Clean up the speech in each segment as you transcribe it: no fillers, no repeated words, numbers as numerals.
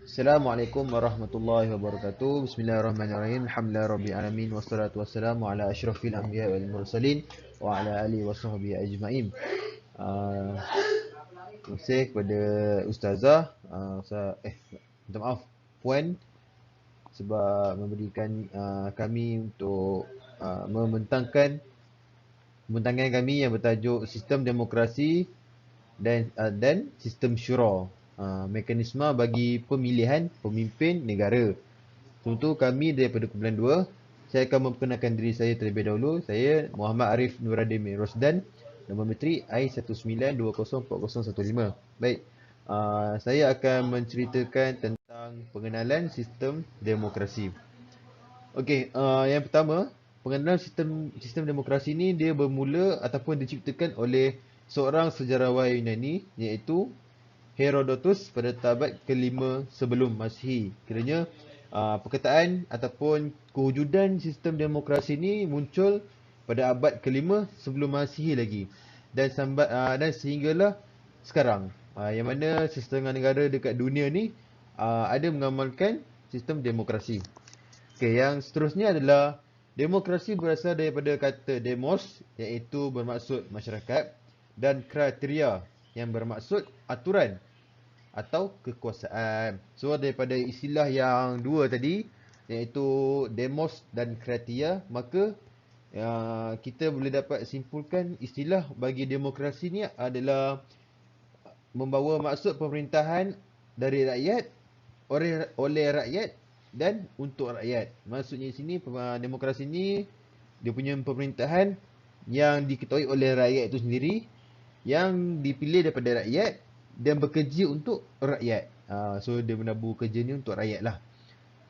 Assalamualaikum warahmatullahi wabarakatuh. Bismillahirrahmanirrahim. Alhamdulillah rabbil alamin wassalatu wassalamu ala asyrafil anbiya wal mursalin wa ala alihi washabbihi ajmain. Uh, Terima kasih kepada ustazah minta maaf puan sebab memberikan kami untuk membentangkan kami yang bertajuk sistem demokrasi dan sistem syura, mekanisme bagi pemilihan pemimpin negara. Tentu kami daripada kumpulan 2, saya akan memperkenalkan diri saya terlebih dahulu. Saya Muhammad Arif Nuradin Rosdan, nombor menteri I19204015. Baik, saya akan menceritakan tentang pengenalan sistem demokrasi. Okey, yang pertama, pengenalan sistem demokrasi ni dia bermula ataupun diciptakan oleh seorang sejarawan Yunani, iaitu Herodotus pada abad ke-5 sebelum Masihi. Kiranya perkataan ataupun kewujudan sistem demokrasi ni muncul pada abad ke-5 sebelum Masihi lagi. Dan sehinggalah sekarang, yang mana setengah negara dekat dunia ni ada mengamalkan sistem demokrasi. Okey, yang seterusnya adalah demokrasi berasal daripada kata demos, iaitu bermaksud masyarakat, dan kriteria yang bermaksud aturan atau kekuasaan. So daripada istilah yang dua tadi, iaitu demos dan kriteria, maka kita boleh dapat simpulkan istilah bagi demokrasi ni adalah membawa maksud pemerintahan dari rakyat, oleh rakyat dan untuk rakyat. Maksudnya di sini demokrasi ni dia punya pemerintahan yang diketahui oleh rakyat itu sendiri, yang dipilih daripada rakyat dan bekerja untuk rakyat. So dia menabur kerja ni untuk rakyat lah.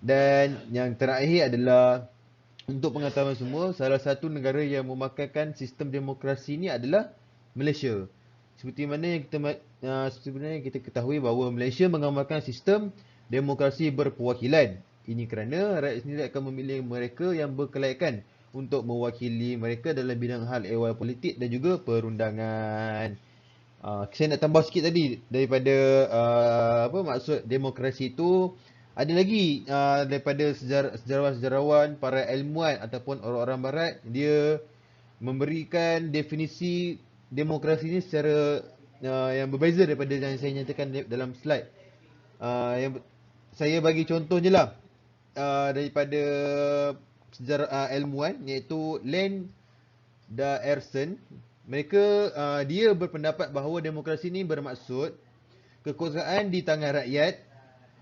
Dan yang terakhir adalah, untuk pengetahuan semua, salah satu negara yang memakamkan sistem demokrasi ni adalah Malaysia. Seperti mana yang kita ketahui bahawa Malaysia mengamalkan sistem demokrasi berperwakilan. Ini kerana rakyat sendiri akan memilih mereka yang berkelayakan untuk mewakili mereka dalam bidang hal ehwal politik dan juga perundangan. Saya nak tambah sikit tadi daripada maksud demokrasi itu. Ada lagi daripada sejarawan-sejarawan, para ilmuwan ataupun orang-orang barat, dia memberikan definisi demokrasi ni secara yang berbeza daripada yang saya nyatakan dalam slide. Yang saya bagi contoh je lah, daripada sejarah ilmuwan, iaitu Len Daerson. Mereka dia berpendapat bahawa demokrasi ni bermaksud kekuasaan di tangan rakyat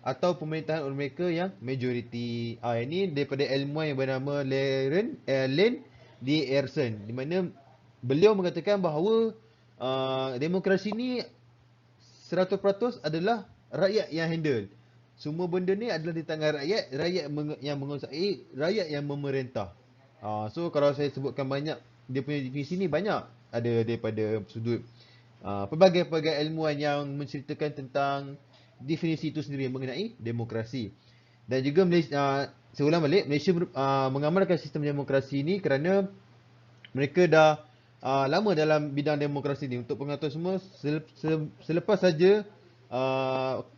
atau pemerintahan oleh mereka yang majoriti. Ini daripada ilmuwan yang bernama Len Daerson, di mana beliau mengatakan bahawa demokrasi ni 100% adalah rakyat yang handle. Semua benda ni adalah di tangan rakyat, yang menguasai, rakyat yang memerintah. So kalau saya sebutkan banyak, dia punya definisi ni banyak. Ada daripada sudut pelbagai-pelbagai ilmuwan yang menceritakan tentang definisi itu sendiri mengenai demokrasi. Dan juga saya ulang balik, Malaysia mengamalkan sistem demokrasi ini kerana mereka dah lama dalam bidang demokrasi ni. Untuk pengetahuan semua, selepas saja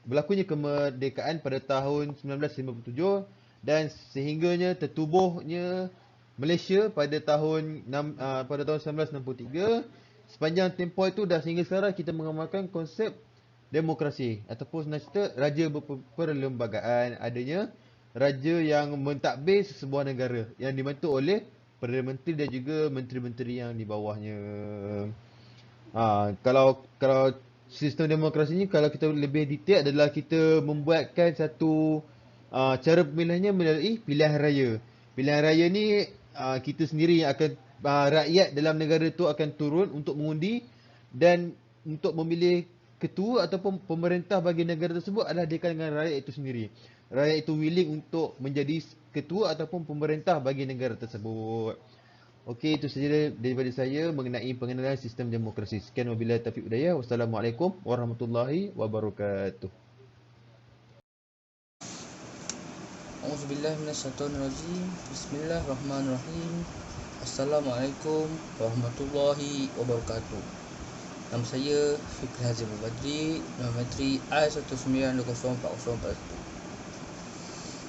berlakunya kemerdekaan pada tahun 1957 dan sehingganya tertubuhnya Malaysia pada tahun 1963, sepanjang tempoh itu dah sehingga sekarang kita mengamalkan konsep demokrasi ataupun senang cerita raja berperlembagaan. Adanya raja yang mentadbir sesebuah negara yang dibantu oleh Perdana Menteri dan juga menteri-menteri yang di bawahnya. Kalau sistem demokrasi ni, kalau kita lebih detail, adalah kita membuatkan satu cara pemilihannya melalui pilihan raya. Pilihan raya ni kita sendiri yang akan, rakyat dalam negara tu akan turun untuk mengundi, dan untuk memilih ketua ataupun pemerintah bagi negara tersebut adalah di kalangan rakyat itu sendiri. Rakyat itu willing untuk menjadi ketua ataupun pemerintah bagi negara tersebut. Okey, itu saja daripada saya mengenai pengenalan sistem demokrasi. Sekian wabillahi taufiq hidayah. Wassalamualaikum warahmatullahi wabarakatuh. A'udzubillahi minasyaitonirrajim. Bismillahirrahmanirrahim. Assalamualaikum warahmatullahi wabarakatuh. Nama saya Fikri Hazim Badri, Geometri I19204041.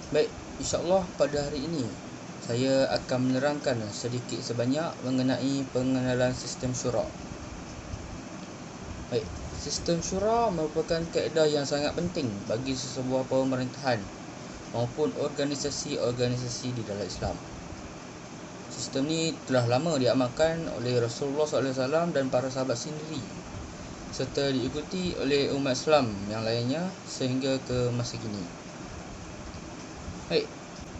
Baik, insyaAllah pada hari ini saya akan menerangkan sedikit sebanyak mengenai pengenalan sistem syura. Baik, sistem syura merupakan kaedah yang sangat penting bagi sesebuah pemerintahan maupun organisasi-organisasi di dalam Islam. Sistem ni telah lama diamalkan oleh Rasulullah SAW dan para sahabat sendiri, serta diikuti oleh umat Islam yang lainnya sehingga ke masa kini. Baik,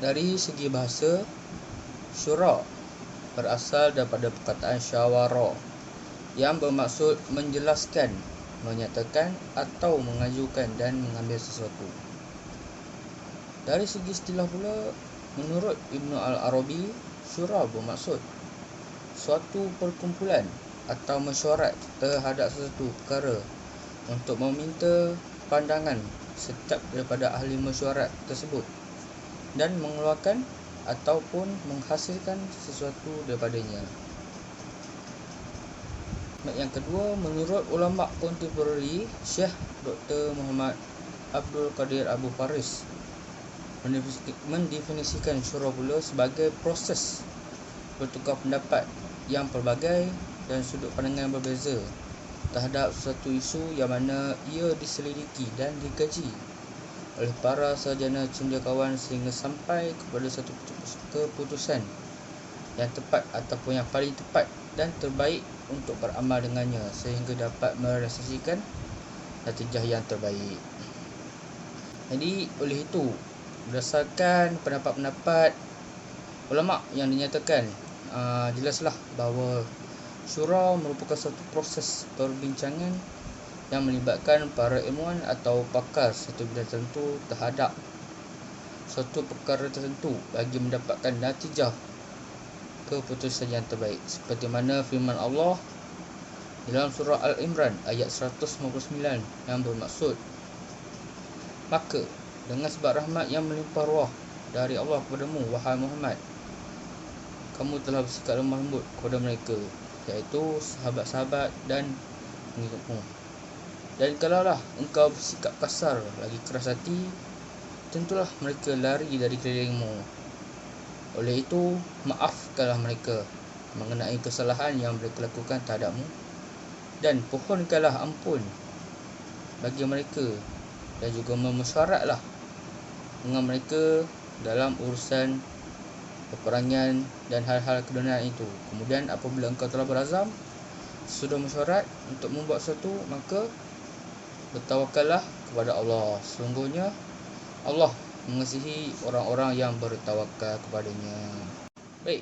dari segi bahasa, syura berasal daripada perkataan syawara yang bermaksud menjelaskan, menyatakan atau mengajukan dan mengambil sesuatu. Dari segi istilah pula, menurut Ibnu Al-Arabi, syura bermaksud suatu perkumpulan atau mesyuarat terhadap sesuatu perkara untuk meminta pandangan setiap daripada ahli mesyuarat tersebut dan mengeluarkan ataupun menghasilkan sesuatu daripadanya. Yang kedua, menurut ulama kontemporari, Syekh Dr. Muhammad Abdul Qadir Abu Faris mendefinisikan syura pula sebagai proses bertukar pendapat yang pelbagai dan sudut pandangan berbeza terhadap suatu isu yang mana ia diselidiki dan dikaji oleh para sarjana cendekiawan sehingga sampai kepada satu keputusan yang tepat ataupun yang paling tepat dan terbaik untuk beramal dengannya sehingga dapat merealisasikan natijah yang terbaik. Jadi oleh itu, berdasarkan pendapat-pendapat ulama yang dinyatakan, jelaslah bahawa syura merupakan satu proses perbincangan yang melibatkan para ilmuwan atau pakar satu bidang tertentu terhadap suatu perkara tertentu bagi mendapatkan natijah keputusan yang terbaik, seperti mana firman Allah dalam surah Al-Imran ayat 159 yang bermaksud, maka dengan sebab rahmat yang melimpah ruah dari Allah kepadamu, wahai Muhammad, kamu telah bersikap lemah lembut kepada mereka, iaitu sahabat-sahabat dan pengikutmu. Dan kalaulah engkau bersikap kasar lagi keras hati, tentulah mereka lari dari kelilingmu. Oleh itu, maafkanlah mereka mengenai kesalahan yang mereka lakukan terhadapmu, dan pohonkanlah ampun bagi mereka, dan juga memersyaratlah dengan mereka dalam urusan peperangan dan hal-hal keduniaan itu. Kemudian apabila engkau telah berazam, sudah mesyuarat untuk membuat sesuatu, maka bertawakallah kepada Allah. Sesungguhnya Allah mengasihi orang-orang yang bertawakal kepadanya. Baik,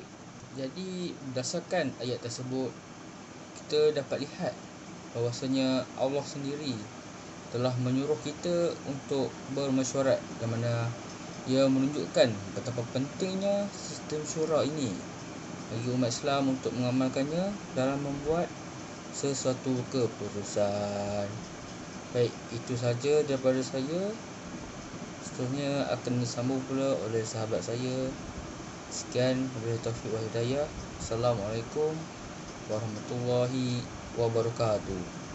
jadi berdasarkan ayat tersebut, kita dapat lihat bahawasanya Allah sendiri telah menyuruh kita untuk bermesyuarat, di mana ia menunjukkan betapa pentingnya sistem syura ini bagi umat Islam untuk mengamalkannya dalam membuat sesuatu keputusan. Baik, itu saja daripada saya. Seterusnya akan disambung pula oleh sahabat saya. Sekian, wabillahi taufiq wal hidayah. Assalamualaikum warahmatullahi wabarakatuh.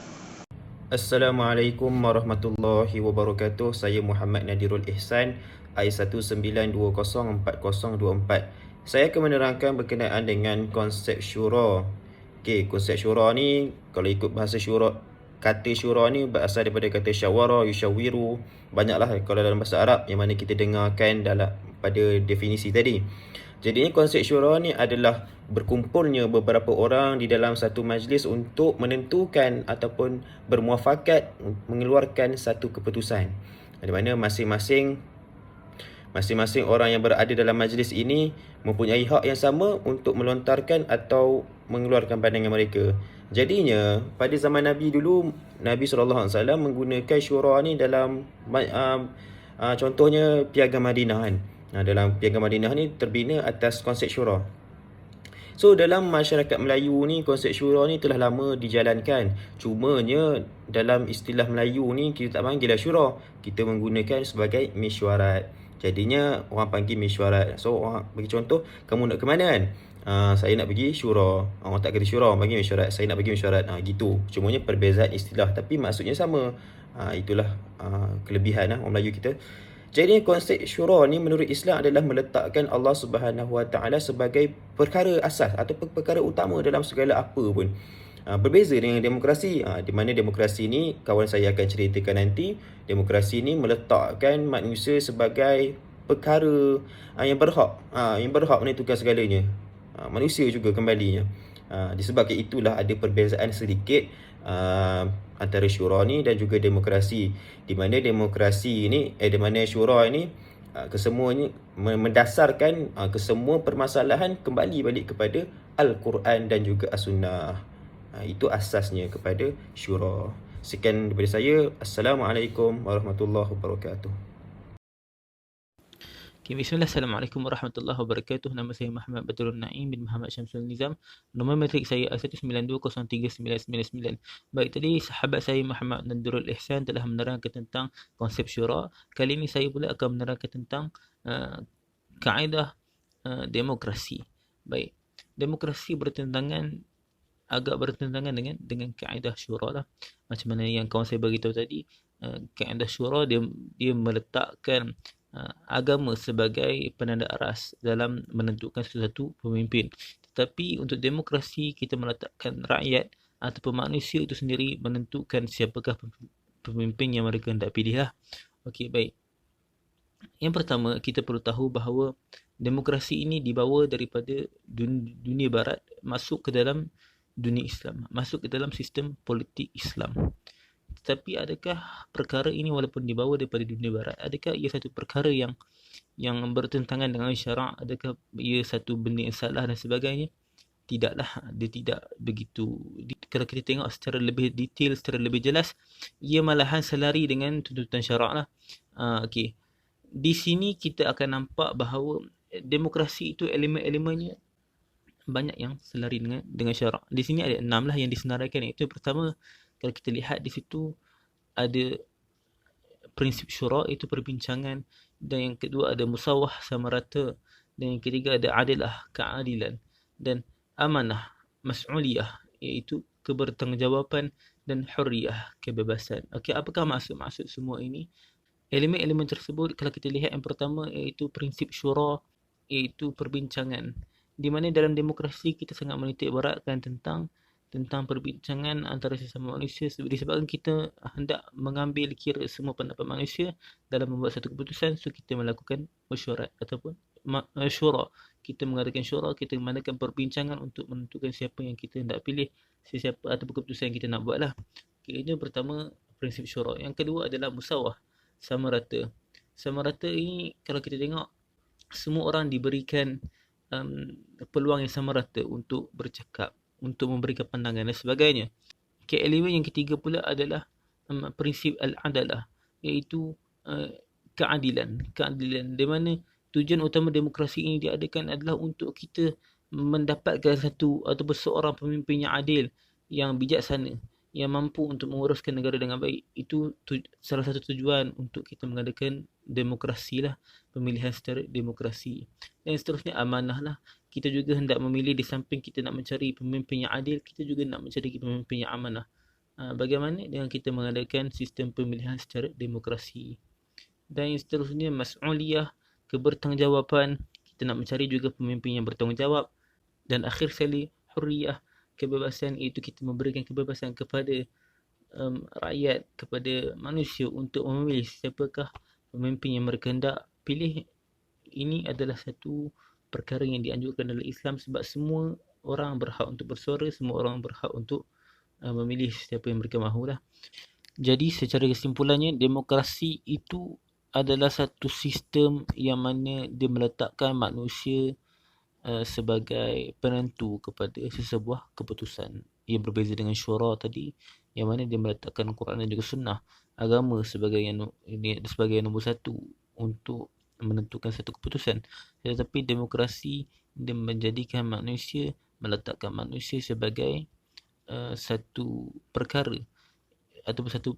Assalamualaikum warahmatullahi wabarakatuh. Saya Muhammad Nadirul Ihsan, I19204024. Saya akan menerangkan berkenaan dengan konsep syura. Okey, konsep syura ni, kalau ikut bahasa syura, kata syura ni berasal daripada kata syawara, yushawiru. Banyaklah kalau dalam bahasa Arab yang mana kita dengarkan dalam pada definisi tadi. Jadi konsep syura ni adalah berkumpulnya beberapa orang di dalam satu majlis untuk menentukan ataupun bermuafakat mengeluarkan satu keputusan. Di mana masing-masing orang yang berada dalam majlis ini mempunyai hak yang sama untuk melontarkan atau mengeluarkan pandangan mereka. Jadinya pada zaman Nabi dulu, Nabi SAW menggunakan syura ni dalam contohnya Piagam Madinah kan. Dalam Piagam Madinah ni terbina atas konsep syura. So dalam masyarakat Melayu ni, konsep syura ni telah lama dijalankan. Cumanya dalam istilah Melayu ni kita tak panggil syura, kita menggunakan sebagai mesyuarat. Jadinya orang panggil mesyuarat. So orang bagi contoh, kamu nak ke mana kan? Saya nak pergi syura. Orang tak kata syura, orang panggil mesyuarat. Saya nak pergi mesyuarat. Gitu. Cumanya perbezaan istilah tapi maksudnya sama. Itulah kelebihan orang Melayu kita. Jadi konsep syura ni menurut Islam adalah meletakkan Allah Subhanahu Wa Taala sebagai perkara asas atau perkara utama dalam segala apa pun. Berbeza dengan demokrasi, di mana demokrasi ni kawan saya akan ceritakan nanti. Demokrasi ni meletakkan manusia sebagai perkara yang berhak menentukan segalanya. Manusia juga kembalinya. Disebabkan itulah ada perbezaan sedikit antara syura ni dan juga demokrasi. Di mana demokrasi ni di mana syura ni kesemuanya mendasarkan kesemua permasalahan kembali balik kepada Al-Quran dan juga As-Sunnah. Itu asasnya kepada syura. Sekian daripada saya. Assalamualaikum warahmatullahi wabarakatuh. Okay, bismillah, Assalamualaikum warahmatullahi wabarakatuh. Nama saya Muhammad Badrul Naim bin Muhammad Syamsul Nizam. Nombor matrik saya A192039999. Baik, tadi sahabat saya Muhammad Nadrul Ihsan telah menerangkan tentang konsep syura. Kali ini saya pula akan menerangkan tentang kaedah demokrasi. Baik, demokrasi agak bertentangan dengan kaedah syura lah. Macam mana yang kawan saya beritahu tadi, kaedah syura dia meletakkan agama sebagai penanda aras dalam menentukan sesuatu pemimpin. Tetapi untuk demokrasi kita meletakkan rakyat ataupun manusia itu sendiri menentukan siapakah pemimpin yang mereka hendak pilih lah. Okey, baik. Yang pertama, kita perlu tahu bahawa demokrasi ini dibawa daripada dunia barat masuk ke dalam dunia Islam, masuk ke dalam sistem politik Islam. Tetapi adakah perkara ini walaupun dibawa daripada dunia barat, adakah ia satu perkara yang bertentangan dengan syarak? Adakah ia satu benda yang salah dan sebagainya? Tidaklah, dia tidak begitu. Kalau kita tengok secara lebih detail, secara lebih jelas, ia malahan selari dengan tuntutan syarak lah. Okey. Di sini kita akan nampak bahawa demokrasi itu elemen-elemennya banyak yang selari dengan syarak. Di sini ada 6 lah yang disenaraikan. Itu pertama, kalau kita lihat di situ ada prinsip syura, itu perbincangan, dan yang kedua ada musawah, sama rata, dan yang ketiga ada adilah, keadilan, dan amanah, mas'uliyah, iaitu kebertanggungjawaban, dan hurriyah, kebebasan. Okey, apakah maksud semua ini? Elemen-elemen tersebut kalau kita lihat, yang pertama iaitu prinsip syura, iaitu perbincangan, di mana dalam demokrasi kita sangat menitik beratkan tentang perbincangan antara sesama manusia, disebabkan kita hendak mengambil kira semua pendapat manusia dalam membuat satu keputusan. So kita melakukan mesyuarat ataupun syura. Kita mengadakan syura, kita mengadakan perbincangan untuk menentukan siapa yang kita hendak pilih, siapa ataupun keputusan yang kita nak buat lah. Okay, ini pertama, prinsip syura. Yang kedua adalah musawah, sama rata. Sama rata ini kalau kita tengok, semua orang diberikan peluang yang sama rata untuk bercakap, untuk memberikan pandangan dan sebagainya. Okay, elemen yang ketiga pula adalah prinsip al-adalah, iaitu keadilan, di mana tujuan utama demokrasi ini diadakan adalah untuk kita mendapatkan satu ataupun seorang pemimpin yang adil, yang bijaksana, yang mampu untuk menguruskan negara dengan baik. Itu salah satu tujuan untuk kita mengadakan demokrasi lah, pemilihan secara demokrasi. Dan seterusnya amanah lah. Kita juga hendak memilih, di samping kita nak mencari pemimpin yang adil, kita juga nak mencari pemimpin yang amanah. Bagaimana dengan kita mengadakan sistem pemilihan secara demokrasi. Dan yang seterusnya mas'uliyah, kebertanggungjawaban. Kita nak mencari juga pemimpin yang bertanggungjawab. Dan akhir sekali hurriyah, kebebasan, iaitu kita memberikan kebebasan kepada rakyat, kepada manusia untuk memilih siapakah pemimpin yang mereka hendak pilih. Ini adalah satu perkara yang dianjurkan oleh Islam, sebab semua orang berhak untuk bersuara, semua orang berhak untuk memilih siapa yang mereka mahulah. Jadi secara kesimpulannya, demokrasi itu adalah satu sistem yang mana dia meletakkan manusia sebagai penentu kepada sesebuah keputusan. Ia berbeza dengan syura tadi, yang mana dia meletakkan Quran dan juga sunnah, agama sebagai yang nombor satu untuk menentukan satu keputusan. Tetapi demokrasi dia menjadikan manusia, meletakkan manusia sebagai satu perkara ataupun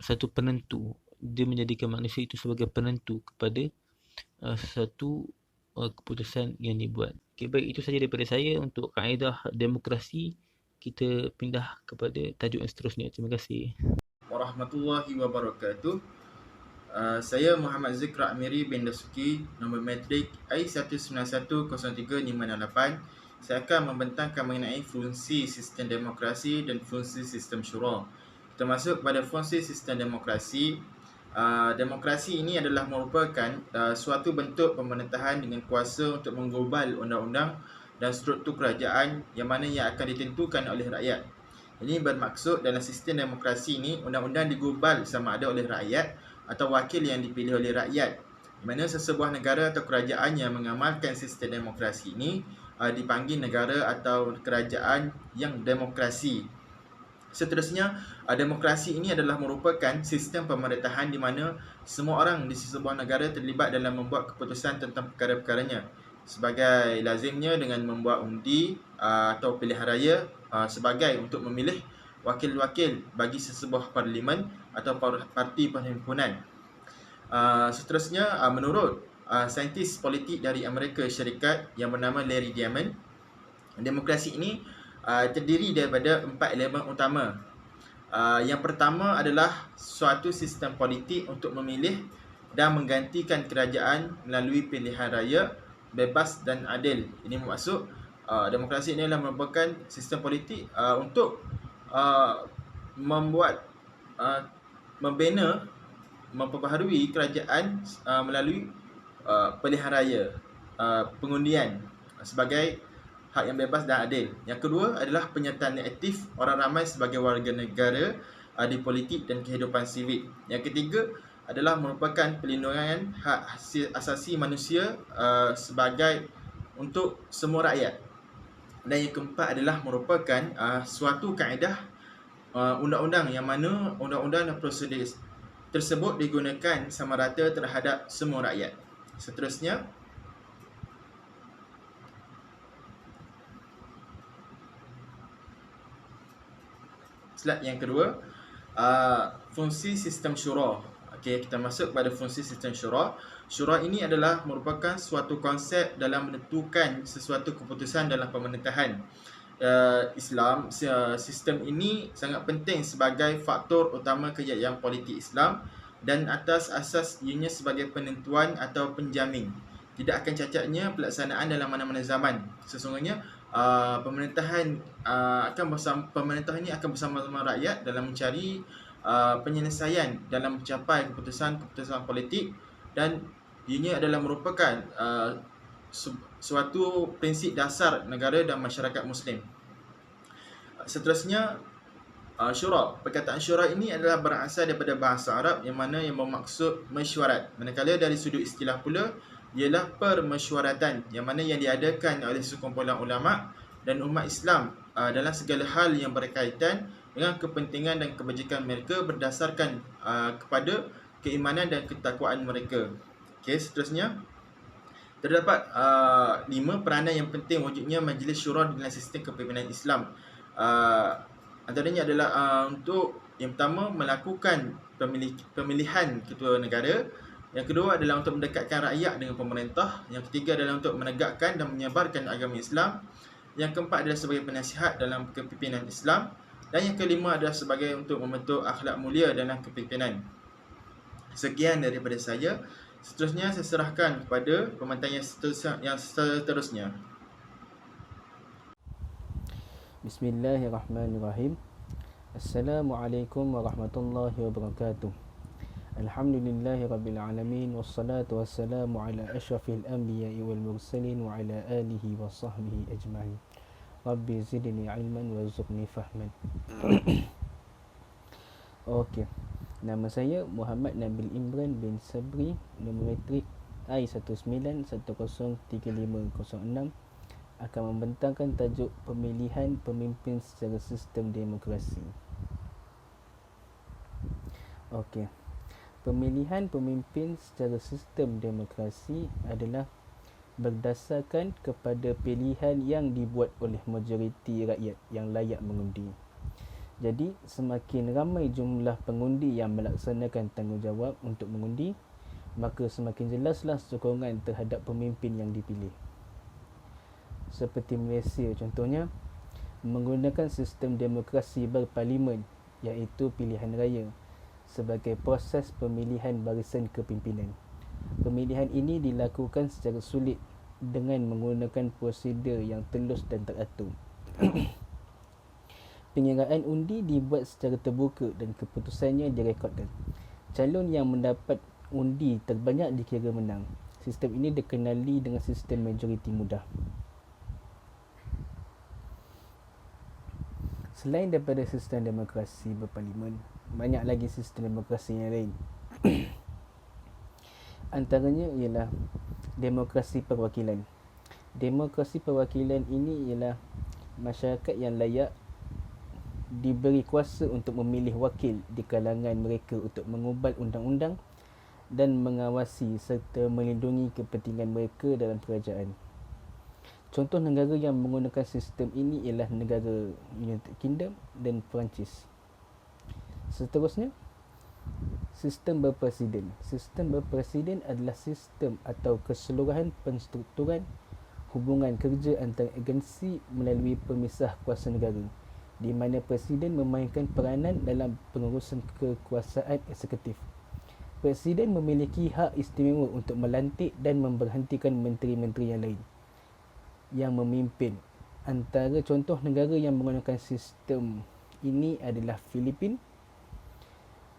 satu penentu. Dia menjadikan manusia itu sebagai penentu kepada sesuatu keputusan yang dibuat. Okay, baik, itu saja daripada saya untuk kaedah demokrasi. Kita pindah kepada tajuk yang seterusnya. Terima kasih. Warahmatullahi wabarakatuh. Saya Muhammad Zikra Amiri bin Dasuki, nombor matrik I1910358. Saya akan membentangkan mengenai fungsi sistem demokrasi dan fungsi sistem syura. Kita masuk pada fungsi sistem demokrasi. Demokrasi ini adalah merupakan suatu bentuk pemerintahan dengan kuasa untuk menggubal undang-undang dan struktur kerajaan yang mana yang akan ditentukan oleh rakyat. Ini bermaksud dalam sistem demokrasi ini, undang-undang digubal sama ada oleh rakyat atau wakil yang dipilih oleh rakyat. Di mana sesebuah negara atau kerajaan yang mengamalkan sistem demokrasi ini dipanggil negara atau kerajaan yang demokrasi. Seterusnya, demokrasi ini adalah merupakan sistem pemerintahan di mana semua orang di sesebuah negara terlibat dalam membuat keputusan tentang perkara-perkaranya. Sebagai lazimnya dengan membuat undi atau pilihan raya sebagai untuk memilih wakil-wakil bagi sesebuah parlimen atau parti perhimpunan. Seterusnya, menurut saintis politik dari Amerika Syarikat yang bernama Larry Diamond, demokrasi ini terdiri daripada 4 elemen utama. Yang pertama adalah suatu sistem politik untuk memilih dan menggantikan kerajaan melalui pilihan raya bebas dan adil. Ini bermaksud demokrasi ini adalah merupakan sistem politik untuk membina, memperbaharui kerajaan melalui pilihan raya, pengundian sebagai hak yang bebas dan adil. Yang kedua adalah penyertaan aktif orang ramai sebagai warga negara di politik dan kehidupan sivik. Yang ketiga adalah merupakan pelindungan hak asasi manusia sebagai untuk semua rakyat. Dan yang keempat adalah merupakan suatu kaedah undang-undang yang mana undang-undang dan prosedur tersebut digunakan sama rata terhadap semua rakyat. Seterusnya, slide yang kedua, fungsi sistem syura. Okey, kita masuk pada fungsi sistem syura. Syura ini adalah merupakan suatu konsep dalam menentukan sesuatu keputusan dalam pemerintahan Islam. Sistem ini sangat penting sebagai faktor utama kejayaan politik Islam dan atas asas ianya sebagai penentuan atau penjamin tidak akan cacatnya pelaksanaan dalam mana-mana zaman. Sesungguhnya pemerintahan ini akan bersama-sama rakyat dalam mencari penyelesaian dalam mencapai keputusan-keputusan politik, dan ianya adalah merupakan suatu prinsip dasar negara dan masyarakat Muslim. Seterusnya, syura. Perkataan syura ini adalah berasal daripada bahasa Arab yang mana yang bermaksud mesyuarat. Manakala dari sudut istilah pula ialah permesyuaratan yang mana yang diadakan oleh sekumpulan ulama dan umat Islam dalam segala hal yang berkaitan dengan kepentingan dan kebajikan mereka berdasarkan kepada keimanan dan ketakwaan mereka. Okey, seterusnya terdapat 5 peranan yang penting wujudnya majlis syura dalam sistem kepimpinan Islam. Antaranya adalah untuk yang pertama melakukan pemilihan ketua negara. Yang kedua adalah untuk mendekatkan rakyat dengan pemerintah. Yang ketiga adalah untuk menegakkan dan menyebarkan agama Islam. Yang keempat adalah sebagai penasihat dalam kepimpinan Islam. Dan yang kelima adalah sebagai untuk membentuk akhlak mulia dalam kepimpinan. Sekian daripada saya. Seterusnya saya serahkan kepada pemantau yang seterusnya. Bismillahirrahmanirrahim. Assalamualaikum warahmatullahi wabarakatuh. Alhamdulillahirabbil alamin wassalatu wassalamu ala asyrafil anbiya'i wal mursalin wa ala alihi wa sahbihi ajma'in. Rabbi zidni ilman warzuqni fahman. Okey. Nama saya Muhammad Nabil Imran bin Sabri, nombor matrik I19103506, akan membentangkan tajuk pemilihan pemimpin secara sistem demokrasi. Okey. Pemilihan pemimpin secara sistem demokrasi adalah berdasarkan kepada pilihan yang dibuat oleh majoriti rakyat yang layak mengundi. Jadi, semakin ramai jumlah pengundi yang melaksanakan tanggungjawab untuk mengundi, maka semakin jelaslah sokongan terhadap pemimpin yang dipilih. Seperti Malaysia contohnya, menggunakan sistem demokrasi berparlimen iaitu pilihan raya sebagai proses pemilihan barisan kepimpinan. Pemilihan ini dilakukan secara sulit dengan menggunakan prosedur yang telus dan teratur. Penyeraan undi dibuat secara terbuka dan keputusannya direkodkan. Calon yang mendapat undi terbanyak dikira menang. Sistem ini dikenali dengan sistem majoriti mudah. Selain daripada sistem demokrasi berparlimen, banyak lagi sistem demokrasi yang lain. Antaranya ialah demokrasi perwakilan. Demokrasi perwakilan ini ialah masyarakat yang layak diberi kuasa untuk memilih wakil di kalangan mereka untuk mengubah undang-undang dan mengawasi serta melindungi kepentingan mereka dalam kerajaan. Contoh negara yang menggunakan sistem ini ialah negara United Kingdom dan Perancis. Seterusnya, sistem berpresiden. Sistem berpresiden adalah sistem atau keseluruhan penstrukturan hubungan kerja antara agensi melalui pemisah kuasa negara, di mana presiden memainkan peranan dalam pengurusan kekuasaan eksekutif. Presiden memiliki hak istimewa untuk melantik dan memberhentikan menteri-menteri yang lain yang memimpin. Antara contoh negara yang menggunakan sistem ini adalah Filipina,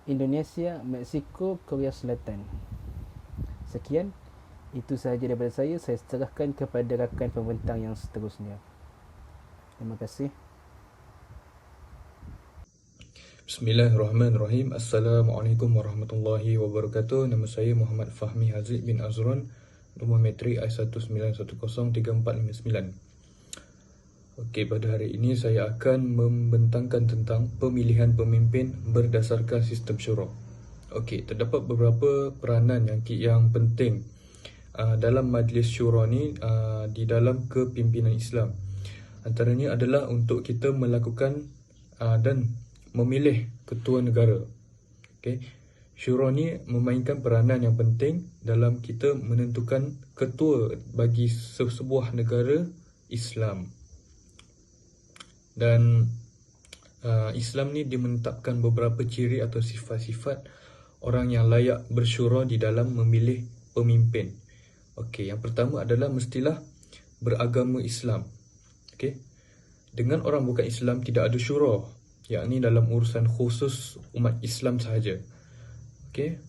Indonesia, Mexico, Korea Selatan. Sekian, itu sahaja daripada saya. Saya serahkan kepada rakan pembentang yang seterusnya. Terima kasih. Bismillahirrahmanirrahim. Assalamualaikum warahmatullahi wabarakatuh. Nama saya Muhammad Fahmi Haziq bin Azron, nombor metrik I191034559. Okey, pada hari ini saya akan membentangkan tentang pemilihan pemimpin berdasarkan sistem syura. Okey, terdapat beberapa peranan yang penting dalam majlis syura ni di dalam kepimpinan Islam. Antaranya adalah untuk kita melakukan dan memilih ketua negara. Okey, syura ni memainkan peranan yang penting dalam kita menentukan ketua bagi sebuah negara Islam. Dan Islam ni dia menetapkan beberapa ciri atau sifat-sifat orang yang layak bersyura di dalam memilih pemimpin. Okey, yang pertama adalah mestilah beragama Islam. Okey, dengan orang bukan Islam tidak ada syura, yakni dalam urusan khusus umat Islam sahaja. Okey,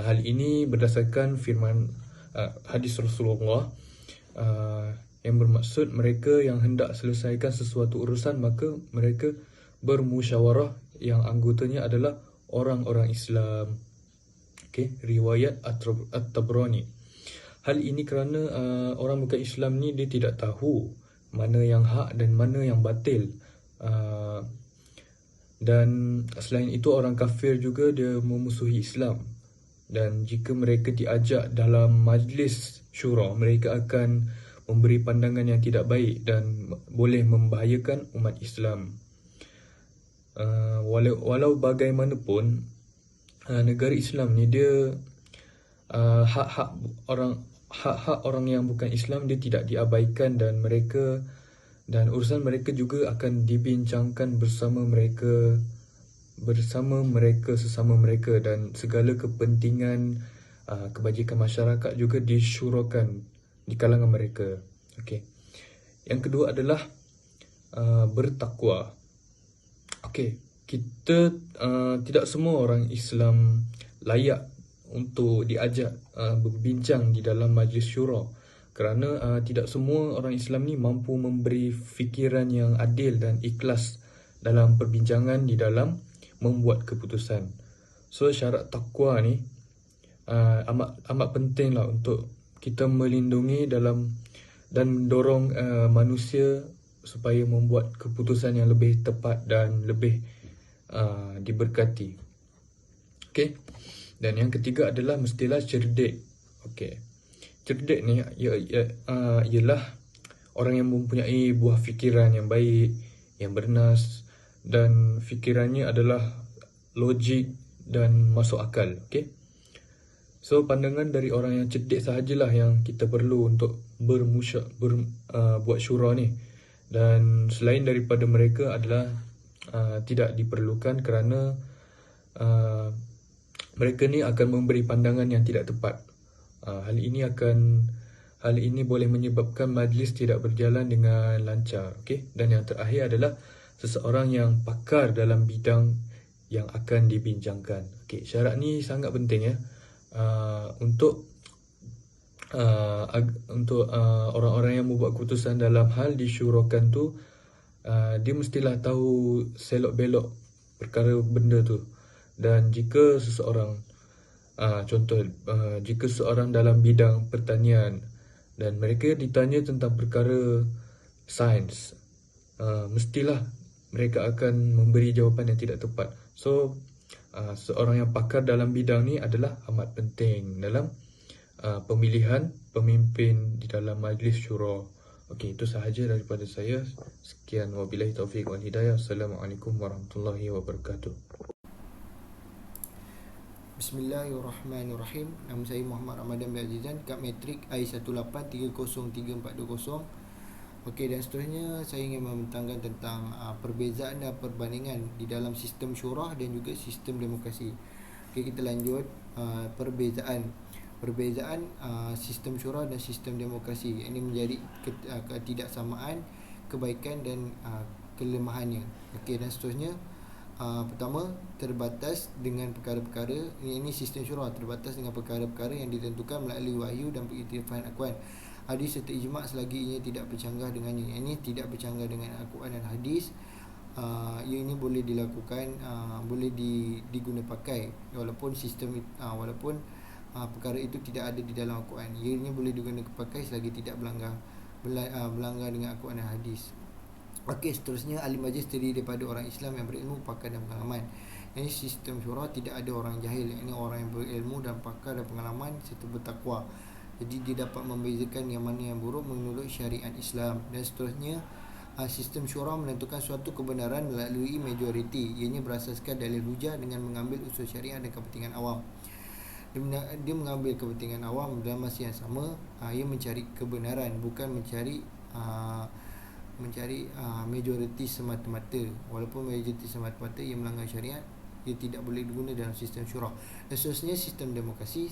hal ini berdasarkan firman hadis Rasulullah yang bermaksud mereka yang hendak selesaikan sesuatu urusan maka mereka bermusyawarah yang anggotanya adalah orang-orang Islam. Okey, riwayat At-Tabrani. Hal ini kerana orang bukan Islam ni dia tidak tahu mana yang hak dan mana yang batil. Dan selain itu orang kafir juga dia memusuhi Islam. Dan jika mereka diajak dalam majlis syura, mereka akan memberi pandangan yang tidak baik dan boleh membahayakan umat Islam. Walau bagaimanapun, negara Islam ni dia hak-hak orang yang bukan Islam dia tidak diabaikan dan urusan mereka juga akan dibincangkan bersama mereka sesama mereka, dan segala kepentingan kebajikan masyarakat juga disyurakan di kalangan mereka. Okey. Yang kedua adalah bertakwa. Okey, kita tidak semua orang Islam layak untuk diajak berbincang di dalam majlis syura, kerana tidak semua orang Islam ni mampu memberi fikiran yang adil dan ikhlas dalam perbincangan di dalam membuat keputusan. So syarat takwa ni amat pentinglah untuk kita melindungi dalam dan mendorong manusia supaya membuat keputusan yang lebih tepat dan lebih diberkati. Okey. Dan yang ketiga adalah mestilah cerdik. Okey. Cerdik ni ialah orang yang mempunyai buah fikiran yang baik, yang bernas, dan fikirannya adalah logik dan masuk akal. Okey. So pandangan dari orang yang cerdik sahajalah yang kita perlu untuk buat syura ni. Dan selain daripada mereka adalah tidak diperlukan kerana mereka ni akan memberi pandangan yang tidak tepat. Hal ini boleh menyebabkan majlis tidak berjalan dengan lancar. Okay? Dan yang terakhir adalah seseorang yang pakar dalam bidang yang akan dibincangkan. Okay, syarat ni sangat penting ya. Untuk orang-orang yang membuat keputusan dalam hal disyurakan tu, dia mestilah tahu selok-belok perkara benda tu. Dan jika seseorang jika seseorang dalam bidang pertanian dan mereka ditanya tentang perkara sains, mestilah mereka akan memberi jawapan yang tidak tepat. So seorang yang pakar dalam bidang ni adalah amat penting dalam pemilihan pemimpin di dalam majlis syura. Okey, itu sahaja daripada saya. Sekian, wabillahi taufiq wal hidayah. Assalamualaikum warahmatullahi wabarakatuh. Bismillahirrahmanirrahim. Nama saya Muhammad Ramadan bin Azizan, kad matrik I1830320. Okey, dan seterusnya saya ingin membentangkan tentang perbezaan dan perbandingan di dalam sistem syura dan juga sistem demokrasi. Okey, kita lanjut perbezaan sistem syura dan sistem demokrasi. Ini menjadi ketidaksamaan, kebaikan dan kelemahannya. Okey, dan seterusnya pertama, terbatas dengan perkara-perkara. Ini sistem syura, terbatas dengan perkara-perkara yang ditentukan melalui wahyu dan pengiktirafan Al-Quran, hadis serta ijma' selagi ia tidak bercanggah dengannya. Ini tidak bercanggah dengan Al-Quran dan hadis. Ia ini boleh dilakukan, boleh diguna pakai walaupun perkara itu tidak ada di dalam Al-Quran. Ia ini boleh diguna pakai selagi tidak berlanggar dengan Al-Quran dan hadis. Okey, seterusnya ahli majlis terdiri daripada orang Islam yang berilmu, pakar dan pengalaman. Ini sistem syura tidak ada orang jahil. Ini orang yang berilmu dan pakar dan pengalaman serta bertakwa. Jadi dia dapat membezakan yang mana yang buruk menurut syariat Islam. Dan seterusnya sistem syura menentukan suatu kebenaran melalui majoriti. Ianya berasaskan dalil hujah dengan mengambil usul syariat dan kepentingan awam. Dia mengambil kepentingan awam dalam masa yang sama. Ia mencari kebenaran, bukan mencari majoriti semata-mata. Walaupun majoriti semata-mata ia melanggar syariat, ia tidak boleh digunakan dalam sistem syura. Dan seterusnya sistem demokrasi.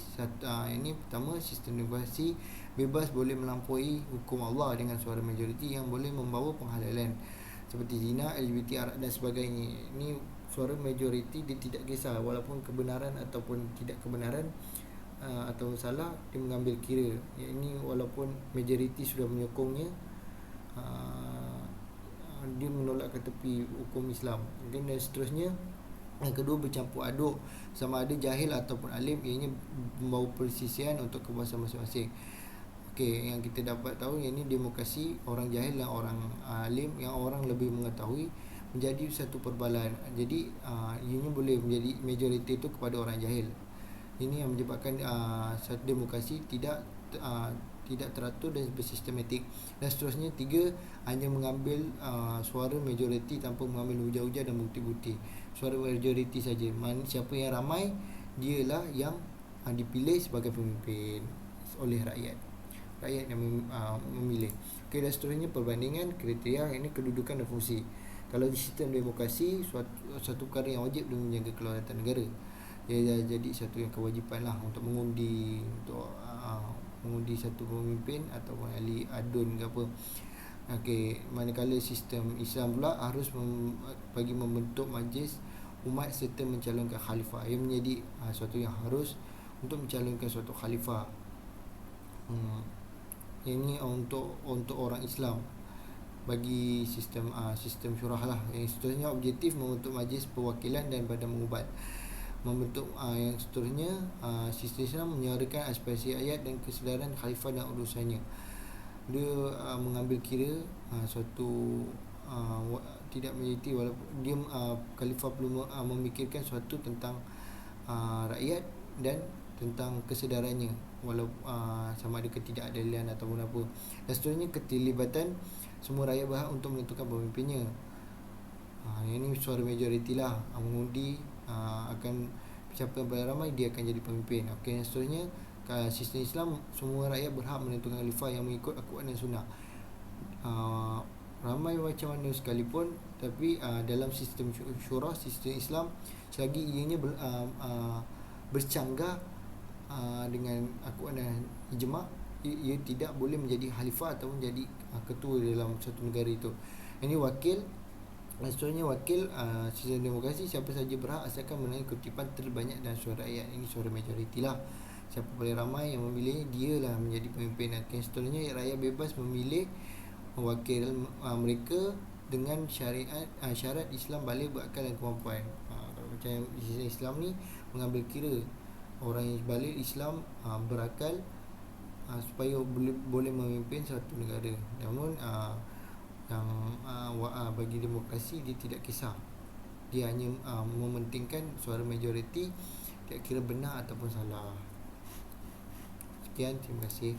Ini pertama, sistem demokrasi bebas boleh melampaui hukum Allah dengan suara majoriti yang boleh membawa penghalalan seperti zina, LGBT, arak dan sebagainya. Ini suara majoriti, dia tidak kisah walaupun kebenaran ataupun tidak kebenaran atau salah, dia mengambil kira. Ini walaupun majoriti sudah menyokongnya, dia menolak ke tepi hukum Islam. Dan seterusnya, yang kedua, bercampur aduk, sama ada jahil ataupun alim, ianya membawa persisian untuk kepuasan masing-masing. Okey, yang kita dapat tahu, yang ini demokrasi, orang jahil dan orang alim, yang orang lebih mengetahui, menjadi satu perbalan. Jadi ianya boleh menjadi majoriti itu kepada orang jahil. Ini yang menyebabkan satu demokrasi tidak teratur dan bersistematik. Dan seterusnya, tiga, hanya mengambil suara majoriti tanpa mengambil hujah-hujah dan bukti-bukti. Suara majoriti saja. Siapa yang ramai, dialah yang dipilih sebagai pemimpin oleh rakyat yang memilih. Okey, dan seterusnya perbandingan kriteria. Ini kedudukan dan fungsi. Kalau di sistem demokrasi, suatu perkara yang wajib dengan menjaga kedaulatan negara. Ia jadi satu yang kewajipan lah untuk mengundi satu pemimpin ataupun ahli adun ke apa. Okey, manakala sistem Islam pula harus bagi membentuk majlis umat serta mencalonkan khalifah. Ia menjadi suatu yang harus untuk mencalonkan suatu khalifah. Ini untuk orang Islam bagi sistem syura lah. Yang seterusnya, objektif membentuk majlis perwakilan dan badan mengubat. Membentuk yang seterusnya, sistem Islam menyuarakan aspirasi rakyat dan kesedaran khalifah dan urusannya. Dia mengambil kira suatu tidak menjadi, walaupun dia khalifah perlu memikirkan suatu tentang rakyat dan tentang kesedarannya, walau sama ada ketidakadilan ataupun apa. Dan seterusnya, keterlibatan semua rakyat berhak untuk menentukan pemimpinnya. Yang ini suara majoriti lah, mengundi akan siapa yang paling ramai dia akan jadi pemimpin. Okey, yang seterusnya sistem Islam semua rakyat berhak menentukan khalifah yang mengikut Al-Quran dan Sunnah. Ramai macam mana sekalipun, tapi dalam sistem syura, sistem Islam, selagi ianya bercanggah dengan Al-Quran dan ijma', ia tidak boleh menjadi khalifah ataupun jadi ketua dalam satu negara itu. Ini wakil. Seterusnya wakil, sistem demokrasi, siapa saja berhak asalkan mengenai kutipan terbanyak dan suara rakyat. Ini suara majoriti lah. Siapa paling ramai yang memilih, dia lah menjadi pemimpin. Seterusnya rakyat bebas memilih wakil mereka dengan syarat Islam balik, berakal dan kemampuan. Macam sistem Islam ni mengambil kira orang yang balik Islam, berakal, supaya boleh memimpin satu negara. Namun bagi demokrasi dia tidak kisah, dia hanya mementingkan suara majoriti, tak kira benar ataupun salah. Sekian, terima kasih.